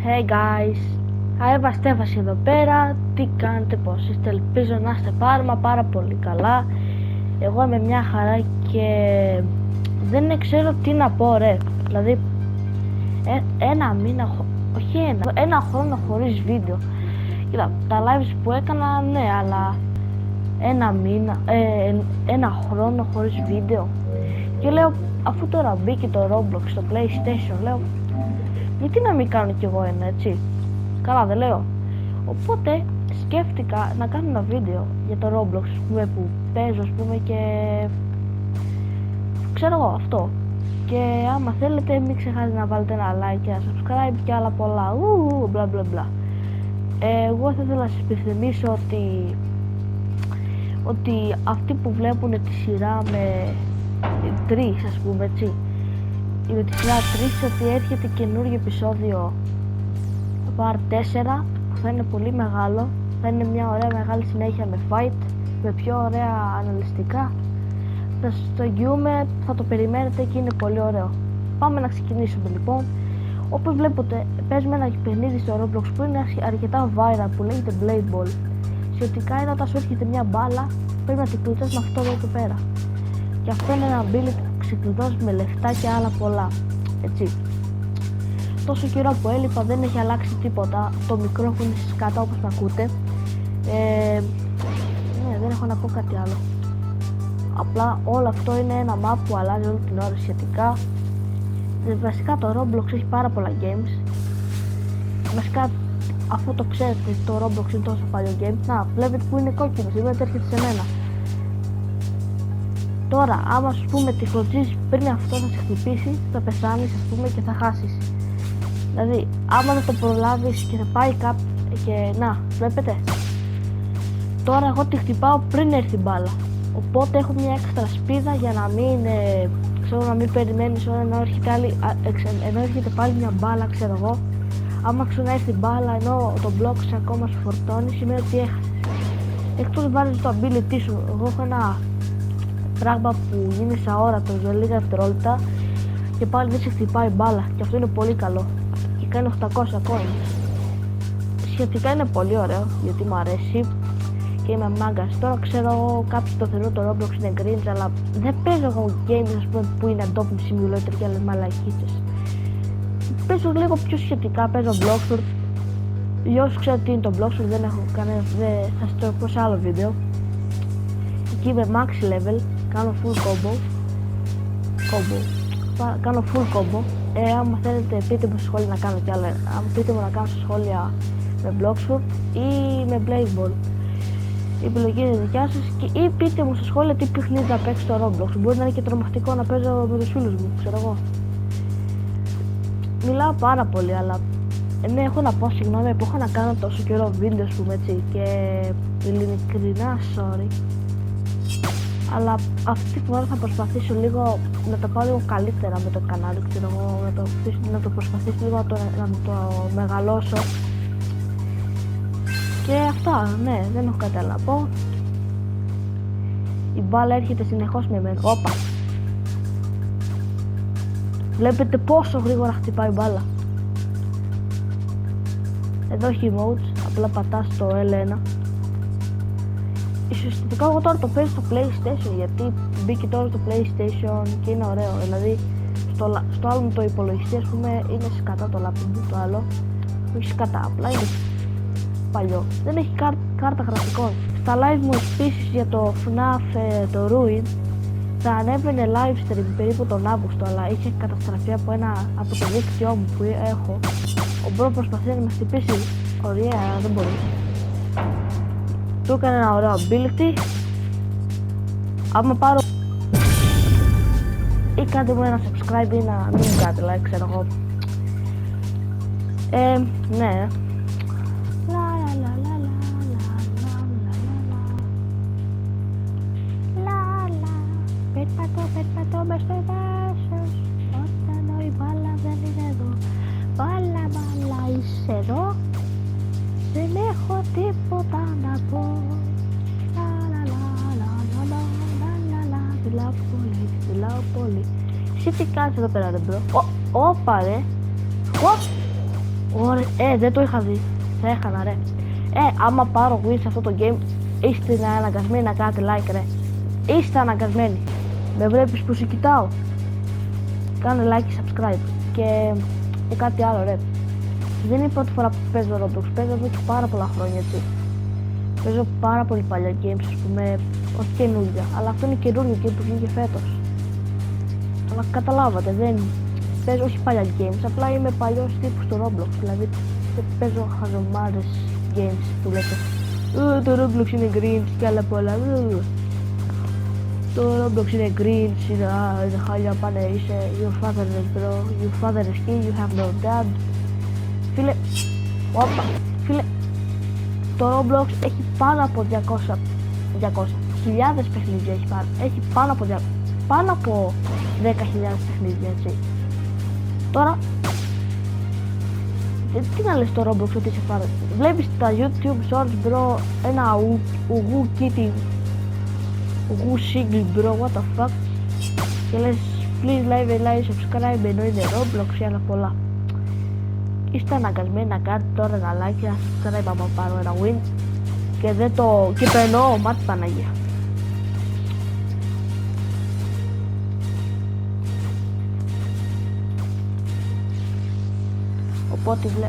Hey guys, Αέβα Στέφαση εδώ πέρα. Τι κάνετε, πως είστε? Ελπίζω να είστε πάρα πολύ καλά. Εγώ είμαι μια χαρά και δεν ξέρω τι να πω, ρε. Δηλαδή ένα μήνα, όχι ένα χρόνο χωρίς βίντεο. Κοίτα, τα lives που έκανα, ναι, αλλά ένα μήνα, ένα χρόνο χωρίς βίντεο. Και λέω, αφού τώρα μπήκε το Roblox στο PlayStation, λέω, γιατί να μην κάνω κι εγώ ένα, έτσι? Καλά δεν λέω? Οπότε σκέφτηκα να κάνω ένα βίντεο για το Roblox, ας πούμε, που παίζω, ας πούμε, και ξέρω εγώ αυτό. Και άμα θέλετε μην ξεχάσετε να βάλετε ένα like και ένα subscribe και άλλα πολλά, μπλα μπλα μπλα. Εγώ θα ήθελα να σας υπενθυμίσω ότι αυτοί που βλέπουν τη σειρά με 3, ας πούμε, έτσι, με τη σειρά 3, ότι έρχεται καινούργιο επεισόδιο Part 4 που θα είναι πολύ μεγάλο. Θα είναι μια ωραία μεγάλη συνέχεια με fight, με πιο ωραία αναλυστικά. Θα σας το εγγυούμε, θα το περιμένετε και είναι πολύ ωραίο. Πάμε να ξεκινήσουμε λοιπόν. Όπως βλέπετε, παίζουμε ένα παιχνίδι στο Roblox που είναι αρκετά viral, που λέγεται Blade Ball. Σχετικά είναι όταν σου έρχεται μια μπάλα, πρέπει να την κλειτώσεις με αυτό εδώ πέρα. Και αυτό είναι ένα ability που ξεκλειδώσει με λεφτά και άλλα πολλά, έτσι. Τόσο καιρό που έλειπα δεν έχει αλλάξει τίποτα. Το μικρόφωνο είναι σκατά, όπως με ακούτε. Ναι, δεν έχω να πω κάτι άλλο. Απλά όλο αυτό είναι ένα map που αλλάζει όλη την ώρα σχετικά. Βασικά το Roblox έχει πάρα πολλά games. Βασικά, αφού το ξέρετε, το Roblox είναι τόσο παλιό game. Να, βλέπετε που είναι κόκκινο, σημαίνει ότι έρχεται σε μένα. Τώρα, άμα ας πούμε τη χλωτζείς πριν αυτό θα σε χτυπήσει, θα πεθάνεις, ας πούμε, και θα χάσεις. Δηλαδή, άμα δεν το προλάβεις και θα πάει κάπου και να, βλέπετε. Τώρα εγώ τη χτυπάω πριν έρθει η μπάλα. Οπότε έχω μια έξτρα σπίδα για να μην, ξέρω, να μην περιμένεις ενώ έρχεται πάλι μια μπάλα, ξέρω εγώ. Άμα ξαναέρθει η μπάλα ενώ το μπλοκ ακόμα σου φορτώνει, σημαίνει ότι έχασες. Εκτός βάζεις το ability σου. Εγώ έχω ένα πράγμα που γίνει αόρατο για λίγα δευτερόλεπτα και πάλι δεν σε χτυπάει μπάλα, και αυτό είναι πολύ καλό και κάνει 800 coins. Σχετικά είναι πολύ ωραίο γιατί μου αρέσει και είμαι μάγκας. Τώρα ξέρω κάποιοι το θεωρούν το Roblox είναι cringe, αλλά δεν παίζω εγώ games, ας πούμε, που είναι Adobe Simulator και άλλες μαλακίτσες. Παίζω λίγο πιο σχετικά, παίζω Bloxford. Για όσους ξέρω τι είναι το Bloxford, δεν έχω κανένα, θα σας το πω σε άλλο βίντεο. Εκεί είμαι max level, κάνω full combo. Κάνω full combo. Άμα θέλετε πείτε μου στα σχόλια να κάνω κι άλλα. Αν πείτε μου να κάνω στα σχόλια με Bloxford ή με Blade Ball. Η επιλογή είναι δικιά σας, ή πείτε μου στα σχόλια τι παιχνίδι θα παίξει στο Roblox. Μπορεί να είναι και τρομακτικό να παίζω με τους φίλους μου, ξέρω εγώ. Μιλάω πάρα πολύ, αλλά ναι, έχω να πω συγγνώμη που έχω να κάνω τόσο καιρό βίντεο, ας πούμε, έτσι, και ειλικρινά sorry. Αλλά αυτή τη φορά θα προσπαθήσω λίγο να το πάω λίγο καλύτερα με το κανάλι, ξέρω εγώ, να το προσπαθήσω λίγο να το μεγαλώσω. Και αυτά, ναι, δεν έχω κάτι άλλο να πω. Η μπάλα έρχεται συνεχώς με μένα. Όπα! Βλέπετε πόσο γρήγορα χτυπάει η μπάλα. Εδώ έχει emotes, απλά πατάς το L1. Ουσιαστικά εγώ τώρα το παίζω στο PlayStation, γιατί μπήκε τώρα στο PlayStation και είναι ωραίο. Δηλαδή στο άλλο μου το υπολογιστή, ας πούμε, είναι σκατά το laptop μου, το άλλο όχι σκατά, απλά είναι παλιό. Δεν έχει κάρτα γραφικών. Στα live μου επίσης για το FNAF το Ruin θα ανέβαινε live stream περίπου τον Αύγουστο, αλλά είχε καταστραφεί από το δίκτυό μου που έχω. Ο Μπρο προσπαθεί να με χτυπήσει, ωραία, δεν μπορεί. Του έκανε ένα ωραίο ability. Άμα πάρω ή κάντε μου ένα subscribe ή να μην μου κάνετε like, ξέρω εγώ. Ναι. Περπατώ μες στο δάσος, όταν η μπάλα δεν είναι εδώ. Μπάλα, είσαι εδώ, δεν έχω τίποτα να πω. Μιλάω πολύ. Εσύ τι κάνεις εδώ πέρα, ρε μπρο? Όπα ρε. Ωραία, δεν το είχα δει. Θα έχανα ρε. Άμα πάρω win σε αυτό το game, είστε αναγκασμένοι να κάνετε like ρε. Είστε αναγκασμένοι. Με βλέπεις που σε κοιτάω. Κάνε like και subscribe. Και κάτι άλλο ρε. Δεν είναι η πρώτη φορά που παίζω Roblox. Παίζω εδώ και πάρα πολλά χρόνια έτσι. Παίζω πάρα πολύ παλιά games, ας πούμε, όχι καινούργια. Αλλά αυτό είναι καινούργιο game που βγήκε φέτος. Αλλά καταλάβατε, δεν παίζω όχι παλιά games, απλά είμαι παλιός τύπου στο Roblox. Δηλαδή δεν παίζω χαζομάρες games που λέτε το Roblox είναι green και άλλα πολλά. Το Roblox είναι green, είναι χάλια, πάνε, είσαι your father is bro, your father is king, you have no dad. Φίλε, φίλε, το Roblox έχει πάνω από 200 χιλιάδες παιχνίδια έχει πάρει. Έχει πάνω από 10.000 παιχνίδια, έτσι. Τώρα, τι να λες το Roblox ότι σε πάρει. Βλέπεις τα YouTube shorts, bro, ένα ουγού kitty, ουγού single, bro, what the fuck. Και λες, please like, subscribe, ενώ είναι Roblox και άλλα πολλά. Είστε αναγκασμένοι να κάνετε τώρα ένα like και ένα subscribe άμα πάρω ένα win. Και δεν το... και το εννοώ, μάτι Παναγία.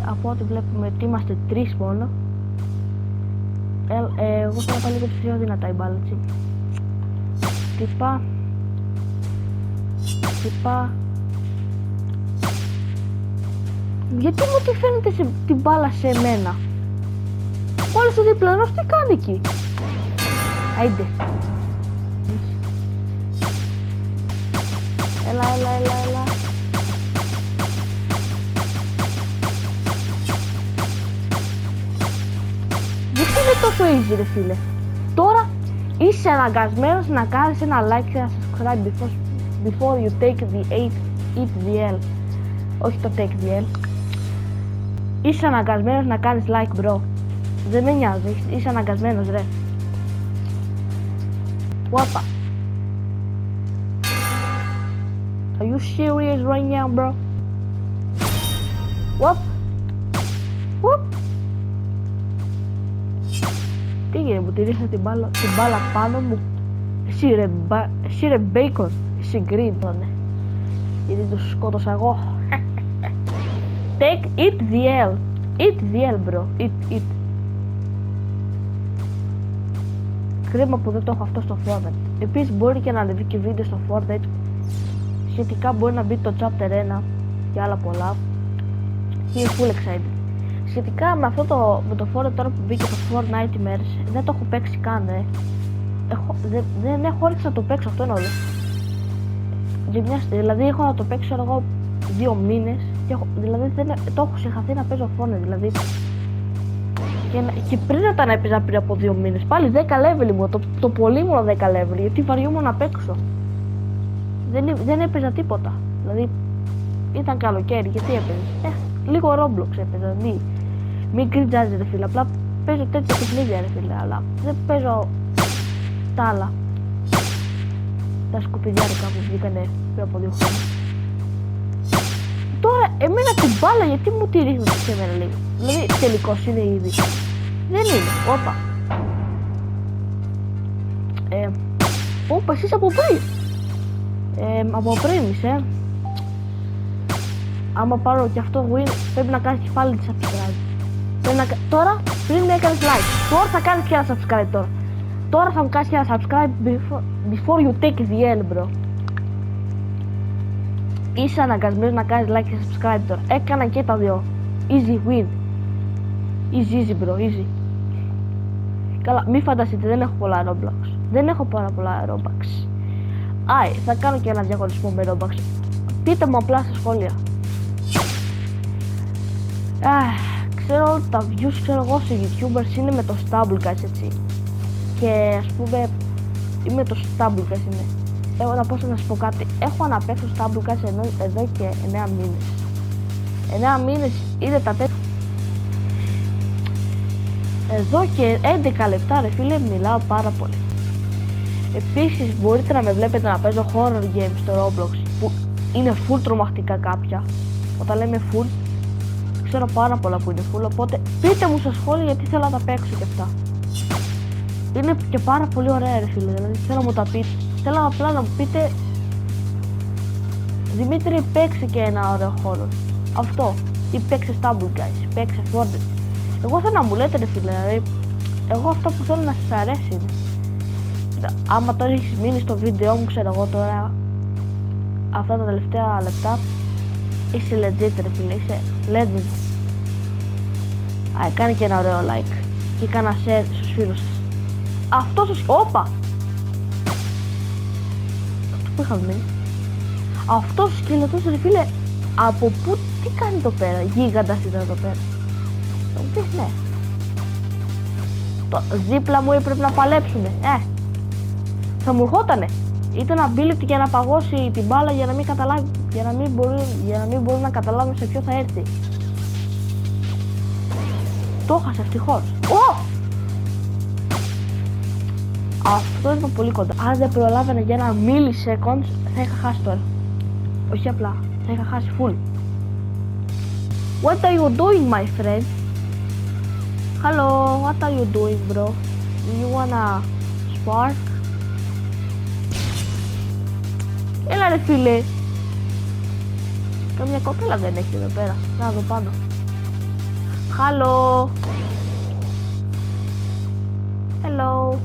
Από ό,τι βλέπουμε ότι είμαστε 3 μόνο. Εγώ θα πάω λίγο πιο δυνατά η μπάλα, έτσι. Τυπά. Γιατί μου τη φαίνεται την μπάλα σε εμένα. Όλος ο διπλανός τι κάνει εκεί. Άιντε. Έλα. Γιατί είναι τόσο easy ρε φίλε. Τώρα είσαι αναγκασμένος να κάνεις ένα like και ένα subscribe before you take the 8 VL. Όχι το take VL. Είσαι αναγκασμένος να κάνεις like bro. Δεν με νοιάζει, είσαι αναγκασμένος ρε. What? Are you serious right now bro? What? Τι γίνεται που τη ρίχνω την μπάλα πάνω μου. Εσύ ρε bacon, εσύ green. Γιατί το σκότωσα εγώ. Take it the L. Eat the L bro, eat. Κρίμα που δεν το έχω αυτό στο Fortnite. Επίσης μπορεί και να ανεβεί και βίντεο στο Fortnite. Σχετικά μπορεί να μπει το chapter 1 και άλλα πολλά. Είναι full excited. Σχετικά με αυτό με το Fortnite τώρα που μπήκε το Fortnite ημέρες, δεν το έχω παίξει καν δεν έχω όρεξη να το παίξω, αυτό είναι όλο. Δηλαδή έχω να το παίξω εγώ 2 μήνες δηλαδή το έχω ξεχαθεί να παίζω Fortnite δηλαδή. Και πριν όταν έπαιζα πριν από 2 μήνες, πάλι 10 level μου, το πολύ μόνο 10 level, γιατί βαριόμουν να παίξω. Δεν έπαιζα τίποτα, δηλαδή ήταν καλοκαίρι, γιατί έπαιζες. Λίγο Roblox έπαιζα, μην κριτζάζεις ρε φίλε, απλά παίζω τέτοια παιχνίδια ρε φίλε, αλλά δεν παίζω τα άλλα. Τα σκουπιδιάρικα που βγήκανε πριν από 2 χρόνια. Τώρα εμένα την μπάλα γιατί μου τη ρίχνετε σε μένα λίγο. Δηλαδή τελικώς είναι ήδη. Δεν είναι, όπα. Όπα εσείς από πριν. Από πριν είσαι. Άμα πάρω και αυτό win πρέπει να κάνεις και πάλι τη subscribe. Τώρα πριν με έκανες like. Τώρα θα κάνεις και ένα subscribe τώρα. Τώρα θα μου κάνεις και ένα subscribe before you take the L bro. Είσαι αναγκασμένος να κάνεις like και subscribe τώρα. Έκανα και τα δύο. Easy win. Easy bro, easy. Καλά, μη φανταστείτε, δεν έχω πολλά Roblox. Δεν έχω πάρα πολλά Robux. Θα κάνω και ένα διαγωνισμό με Robux. Πείτε μου απλά στα σχόλια. Ξέρω τα views, ξέρω εγώ σε YouTubers είναι με το Stumblecast έτσι. Και ας πούμε, είμαι το Stumblecast είναι. Να πω να σας πω κάτι, έχω να παίξω Stumblecast εδώ και 9 μήνες. 9 μήνες είναι τα τέτοια. Εδώ και 11 λεπτά ρε φίλε μιλάω πάρα πολύ. Επίσης μπορείτε να με βλέπετε να παίζω horror games στο Roblox που είναι full τρομακτικά κάποια. Όταν λέμε full, ξέρω πάρα πολλά που είναι full, οπότε πείτε μου στα σχόλια γιατί θέλω να τα παίξω και αυτά. Είναι και πάρα πολύ ωραία ρε φίλε, δηλαδή θέλω να μου τα πείτε. Θέλω απλά να μου πείτε Δημήτρη παίξε και ένα ωραίο χώρο. Αυτό. Ή παίξε Stumble Guys, παίξε Fortnite. Εγώ θέλω να μου λέτε ρε φίλε, δηλαδή εγώ αυτό που θέλω να σας αρέσει είναι. Άμα τώρα έχεις μείνει στο βίντεο μου, ξέρω εγώ τώρα αυτά τα τελευταία λεπτά, είσαι legit ρε φίλε, είσαι legend. Κάνε και ένα ωραίο like και κάνα share στους φίλους σας. Αυτός ο όπα! Αυτό που είχαμε μείνει. Αυτός ο σκελετός ρε φίλε, από πού, τι κάνει εδώ πέρα, γίγαντας ήταν εδώ πέρα. Θα μου πεις ναι. Δίπλα μου έπρεπε να παλέψουνε, θα μου ερχότανε. Ήταν ability για να παγώσει την μπάλα για να μην καταλάβει, για να μην μπορούν να καταλάβουν σε ποιο θα έρθει. Το έχασε ευτυχώς. Αυτό ήταν πολύ κοντά. Αν δεν προλάβαινα για ένα milliseconds θα είχα χάσει τώρα. Όχι απλά, θα είχα χάσει full. What are you doing my friend? Hello, what are you doing bro? Do you wanna spark? Έλα ρε φίλε. Καμιά κοπέλα δεν έχει εδώ πέρα. Να δω πάνω. Hello. Hello.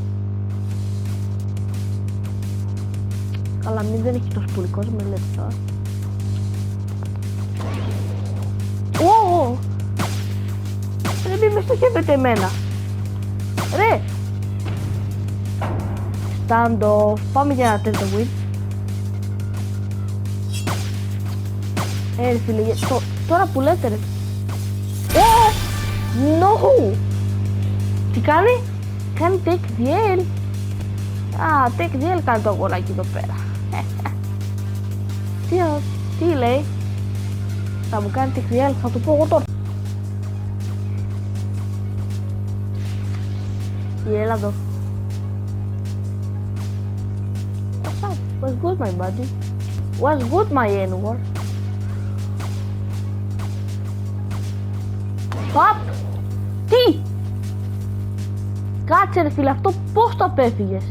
Καλά, μην δεν έχει τόσο πολύ κόσμο, λέτε τώρα. Ρε μη με στοχεύετε εμένα. Ρε. Stand off. Πάμε για ένα τρίτο win. Ρε φίλε, τώρα που λέτε ρε. No. Τι κάνει? Κάνει take DL. Take DL κάνει το αγοράκι εδώ πέρα. Τι λέει? Θα μου κάνει take DL, θα το πω εγώ τώρα. Έλα εδώ. What's up? What's good my buddy? What's good my N-word? Παπ! Τι! Κάτσε ρε φίλε, αυτό πώς το απέφυγες?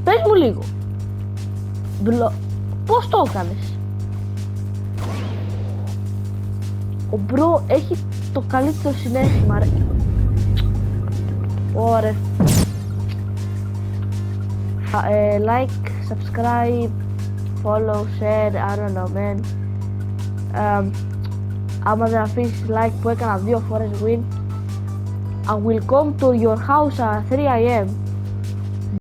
Πες μου λίγο. Πώς το έκανες? Ο μπρο έχει το καλύτερο συνέστημα ρε. Ωραία. Like, subscribe, follow, share, I don't know man. Άμα δεν αφήσεις like που έκανα 2 φορές win, I will come to your house at 3 AM.